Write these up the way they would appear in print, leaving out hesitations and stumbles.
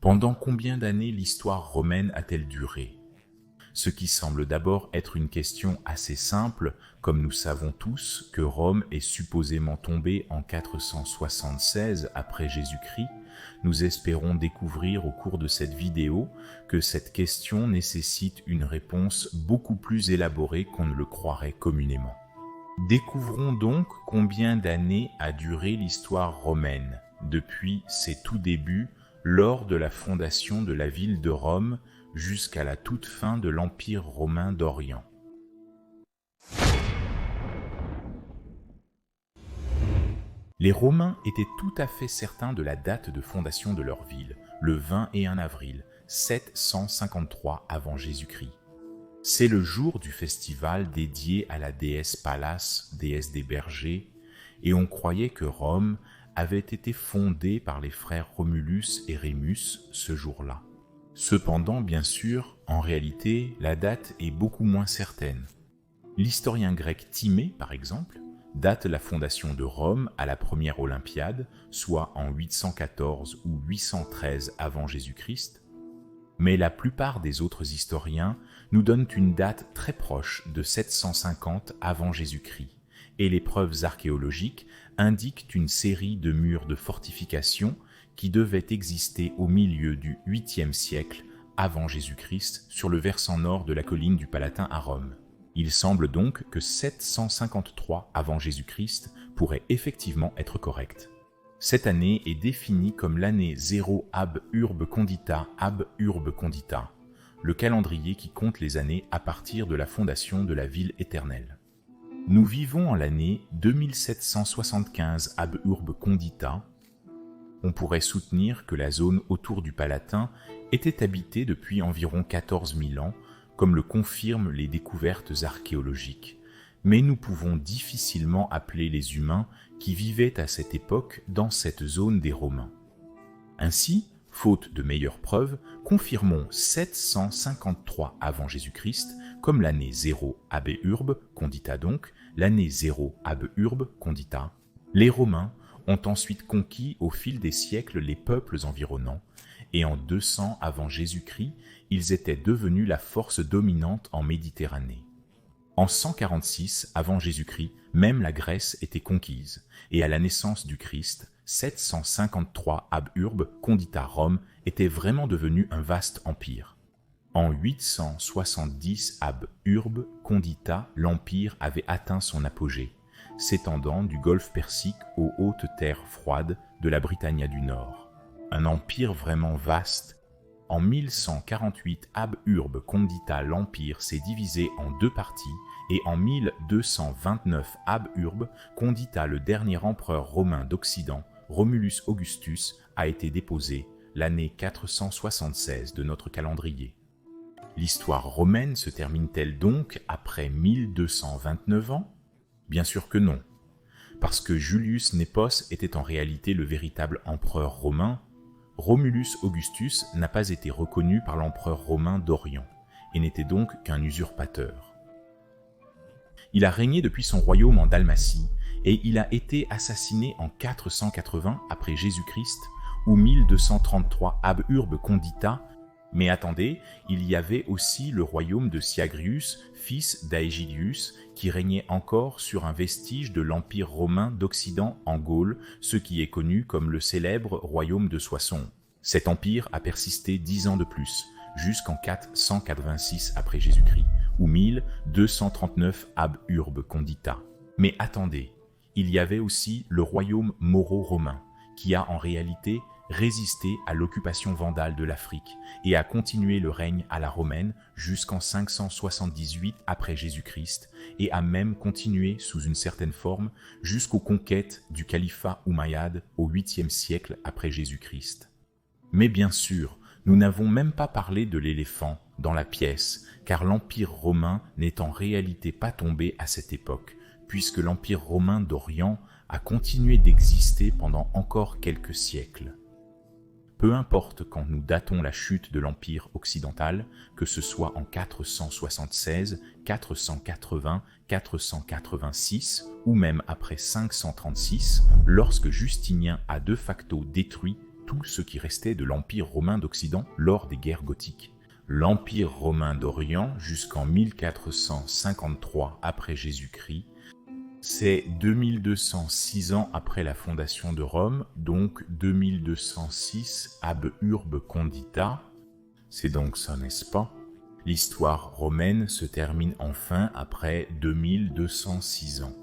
Pendant combien d'années l'histoire romaine a-t-elle duré? Ce qui semble d'abord être une question assez simple, comme nous savons tous que Rome est supposément tombée en 476 après Jésus-Christ, nous espérons découvrir au cours de cette vidéo que cette question nécessite une réponse beaucoup plus élaborée qu'on ne le croirait communément. Découvrons donc combien d'années a duré l'histoire romaine, depuis ses tout débuts, lors de la fondation de la ville de Rome, jusqu'à la toute fin de l'Empire romain d'Orient. Les Romains étaient tout à fait certains de la date de fondation de leur ville, le 21 avril 753 avant Jésus-Christ. C'est le jour du festival dédié à la déesse Pallas, déesse des bergers, et on croyait que Rome avait été fondée par les frères Romulus et Rémus ce jour-là. Cependant, bien sûr, en réalité, la date est beaucoup moins certaine. L'historien grec Timée, par exemple, date la fondation de Rome à la première Olympiade, soit en 814 ou 813 avant Jésus-Christ, mais la plupart des autres historiens nous donnent une date très proche de 750 avant Jésus-Christ, et les preuves archéologiques indiquent une série de murs de fortification qui devaient exister au milieu du 8e siècle avant Jésus-Christ sur le versant nord de la colline du Palatin à Rome. Il semble donc que 753 avant Jésus-Christ pourrait effectivement être correct. Cette année est définie comme l'année 0 ab urbe condita ab urbe condita, le calendrier qui compte les années à partir de la fondation de la ville éternelle. Nous vivons en l'année 2775 ab urbe condita. On pourrait soutenir que la zone autour du Palatin était habitée depuis environ 14 000 ans, comme le confirment les découvertes archéologiques, mais nous pouvons difficilement appeler les humains qui vivaient à cette époque dans cette zone des Romains. Ainsi, faute de meilleures preuves, confirmons 753 avant Jésus-Christ comme l'année 0 ab urbe condita donc, l'année 0 ab urbe condita. Les Romains ont ensuite conquis au fil des siècles les peuples environnants, et en 200 avant Jésus-Christ, ils étaient devenus la force dominante en Méditerranée. En 146 avant Jésus-Christ, même la Grèce était conquise, et à la naissance du Christ, 753 ab urbe condita Rome était vraiment devenu un vaste empire. En 870 ab urbe condita, l'empire avait atteint son apogée, s'étendant du golfe Persique aux hautes terres froides de la Britannia du Nord. Un empire vraiment vaste. En 1148 ab urbe condita, l'empire s'est divisé en deux parties, et en 1229 ab urbe condita, le dernier empereur romain d'Occident, Romulus Augustus, a été déposé, l'année 476 de notre calendrier. L'histoire romaine se termine-t-elle donc après 1229 ans? Bien sûr que non, parce que Julius Nepos était en réalité le véritable empereur romain. Romulus Augustus n'a pas été reconnu par l'empereur romain d'Orient, et n'était donc qu'un usurpateur. Il a régné depuis son royaume en Dalmatie, et il a été assassiné en 480 après Jésus-Christ, ou 1233 ab urbe condita. Mais attendez, il y avait aussi le royaume de Syagrius, fils d'Aegilius, qui régnait encore sur un vestige de l'Empire romain d'Occident en Gaule, ce qui est connu comme le célèbre royaume de Soissons. Cet empire a persisté 10 ans de plus, jusqu'en 486 après Jésus-Christ, ou 1239 ab urbe condita. Mais attendez, il y avait aussi le royaume mauro-romain, qui a en réalité résisté à l'occupation vandale de l'Afrique et a continué le règne à la romaine jusqu'en 578 après Jésus-Christ et a même continué sous une certaine forme jusqu'aux conquêtes du califat omeyyade au 8e siècle après Jésus-Christ. Mais bien sûr, nous n'avons même pas parlé de l'éléphant dans la pièce, car l'Empire romain n'est en réalité pas tombé à cette époque, puisque l'Empire romain d'Orient a continué d'exister pendant encore quelques siècles. Peu importe quand nous datons la chute de l'Empire occidental, que ce soit en 476, 480, 486 ou même après 536, lorsque Justinien a de facto détruit tout ce qui restait de l'Empire romain d'Occident lors des guerres gothiques. L'Empire romain d'Orient jusqu'en 1453 après Jésus-Christ, c'est 2206 ans après la fondation de Rome, donc 2206 ab urbe condita. C'est donc ça, n'est-ce pas? L'histoire romaine se termine enfin après 2206 ans.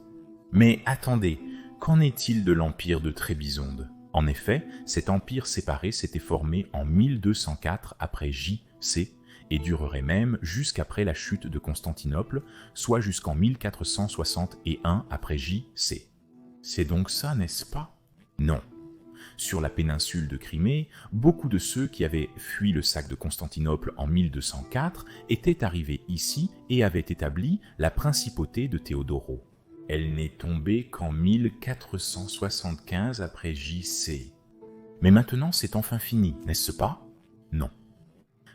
Mais attendez, qu'en est-il de l'empire de Trébizonde? En effet, cet empire séparé s'était formé en 1204 après J.C. et durerait même jusqu'après la chute de Constantinople, soit jusqu'en 1461 après J.C. C'est donc ça, n'est-ce pas? Non. Sur la péninsule de Crimée, beaucoup de ceux qui avaient fui le sac de Constantinople en 1204 étaient arrivés ici et avaient établi la principauté de Théodoro. Elle n'est tombée qu'en 1475 après J.C. Mais maintenant c'est enfin fini, n'est-ce pas? Non.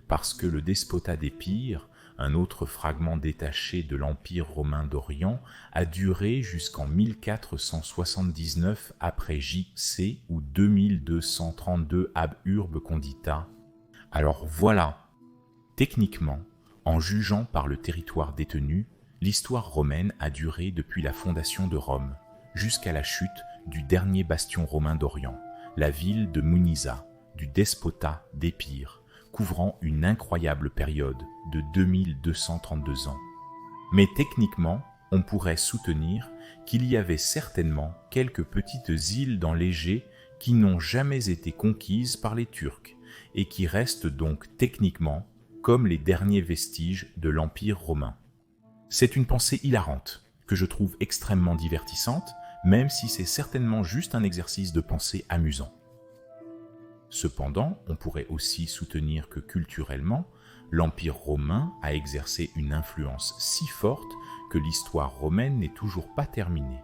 Parce que le despotat d'Épire, un autre fragment détaché de l'Empire romain d'Orient, a duré jusqu'en 1479 après J.C. ou 2232 ab urbe condita. Alors voilà, techniquement, en jugeant par le territoire détenu, l'histoire romaine a duré depuis la fondation de Rome, jusqu'à la chute du dernier bastion romain d'Orient, la ville de Munisa, du despotat d'Épire, couvrant une incroyable période de 2232 ans. Mais techniquement, on pourrait soutenir qu'il y avait certainement quelques petites îles dans l'Égée qui n'ont jamais été conquises par les Turcs et qui restent donc techniquement comme les derniers vestiges de l'Empire romain. C'est une pensée hilarante que je trouve extrêmement divertissante, même si c'est certainement juste un exercice de pensée amusant. Cependant, on pourrait aussi soutenir que culturellement, l'Empire romain a exercé une influence si forte que l'histoire romaine n'est toujours pas terminée.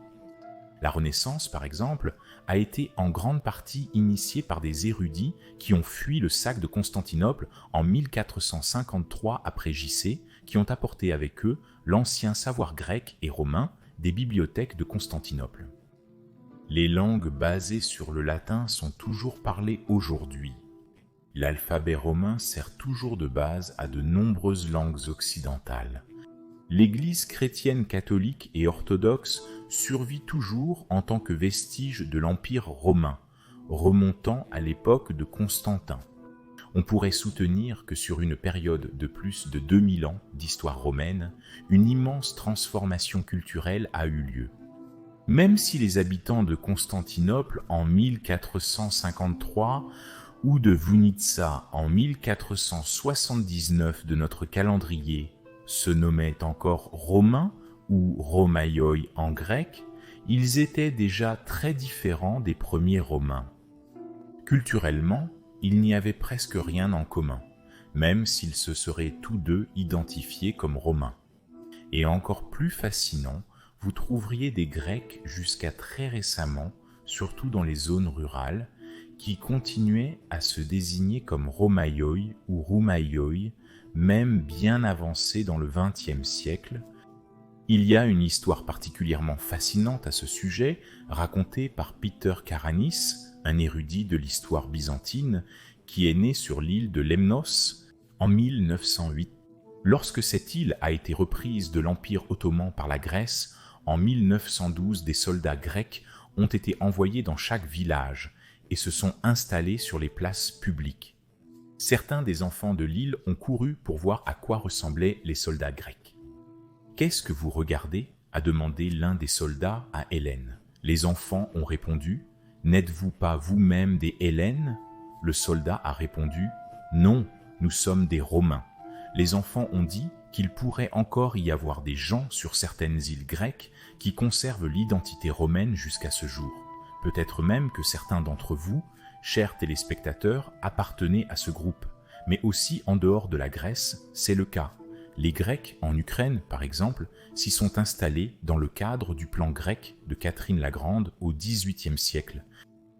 La Renaissance, par exemple, a été en grande partie initiée par des érudits qui ont fui le sac de Constantinople en 1453 après J.C., qui ont apporté avec eux l'ancien savoir grec et romain des bibliothèques de Constantinople. Les langues basées sur le latin sont toujours parlées aujourd'hui. L'alphabet romain sert toujours de base à de nombreuses langues occidentales. L'Église chrétienne catholique et orthodoxe survit toujours en tant que vestige de l'Empire romain, remontant à l'époque de Constantin. On pourrait soutenir que sur une période de plus de 2000 ans d'histoire romaine, une immense transformation culturelle a eu lieu. Même si les habitants de Constantinople en 1453 ou de Vunitsa en 1479 de notre calendrier se nommaient encore romains ou romaioi en grec, ils étaient déjà très différents des premiers romains. Culturellement, il n'y avait presque rien en commun, même s'ils se seraient tous deux identifiés comme romains. Et encore plus fascinant, vous trouveriez des Grecs jusqu'à très récemment, surtout dans les zones rurales, qui continuaient à se désigner comme romaioi ou roumaioi, même bien avancés dans le XXe siècle. Il y a une histoire particulièrement fascinante à ce sujet, racontée par Peter Karanis, un érudit de l'histoire byzantine, qui est né sur l'île de Lemnos en 1908. Lorsque cette île a été reprise de l'Empire ottoman par la Grèce, en 1912, des soldats grecs ont été envoyés dans chaque village et se sont installés sur les places publiques. Certains des enfants de l'île ont couru pour voir à quoi ressemblaient les soldats grecs. « Qu'est-ce que vous regardez » a demandé l'un des soldats à Hélène. Les enfants ont répondu « N'êtes-vous pas vous-même des Hellènes » Le soldat a répondu « Non, nous sommes des Romains. » Les enfants ont dit qu'il pourrait encore y avoir des gens sur certaines îles grecques qui conservent l'identité romaine jusqu'à ce jour. Peut-être même que certains d'entre vous, chers téléspectateurs, appartenaient à ce groupe. Mais aussi en dehors de la Grèce, c'est le cas. Les Grecs, en Ukraine par exemple, s'y sont installés dans le cadre du plan grec de Catherine la Grande au XVIIIe siècle.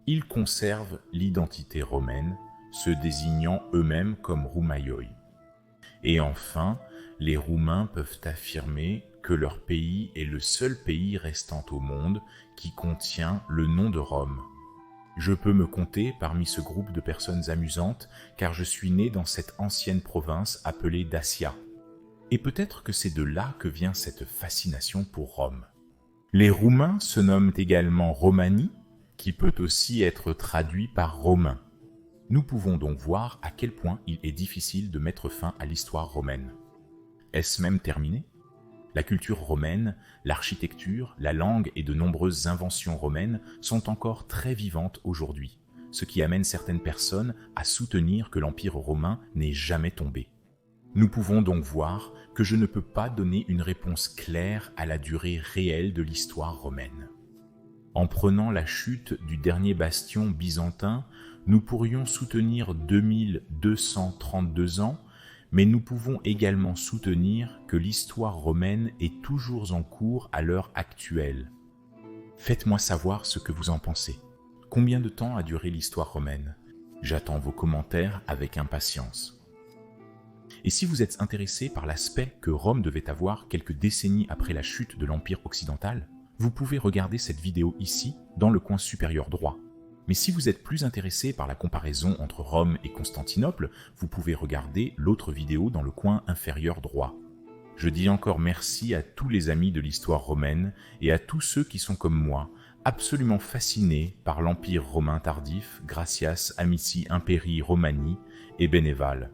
Ils conservent l'identité romaine, se désignant eux-mêmes comme roumaioi. Et enfin, les Roumains peuvent affirmer que leur pays est le seul pays restant au monde qui contient le nom de Rome. Je peux me compter parmi ce groupe de personnes amusantes car je suis né dans cette ancienne province appelée Dacia. Et peut-être que c'est de là que vient cette fascination pour Rome. Les Roumains se nomment également Romani, qui peut aussi être traduit par Romain. Nous pouvons donc voir à quel point il est difficile de mettre fin à l'histoire romaine. Est-ce même terminé ? La culture romaine, l'architecture, la langue et de nombreuses inventions romaines sont encore très vivantes aujourd'hui, ce qui amène certaines personnes à soutenir que l'Empire romain n'est jamais tombé. Nous pouvons donc voir que je ne peux pas donner une réponse claire à la durée réelle de l'histoire romaine. En prenant la chute du dernier bastion byzantin, nous pourrions soutenir 2232 ans, mais nous pouvons également soutenir que l'histoire romaine est toujours en cours à l'heure actuelle. Faites-moi savoir ce que vous en pensez. Combien de temps a duré l'histoire romaine ? J'attends vos commentaires avec impatience. Et si vous êtes intéressé par l'aspect que Rome devait avoir quelques décennies après la chute de l'Empire occidental, vous pouvez regarder cette vidéo ici, dans le coin supérieur droit. Mais si vous êtes plus intéressé par la comparaison entre Rome et Constantinople, vous pouvez regarder l'autre vidéo dans le coin inférieur droit. Je dis encore merci à tous les amis de l'histoire romaine et à tous ceux qui sont comme moi, absolument fascinés par l'Empire romain tardif, Gracias, Amici, Imperii, Romani et Beneval.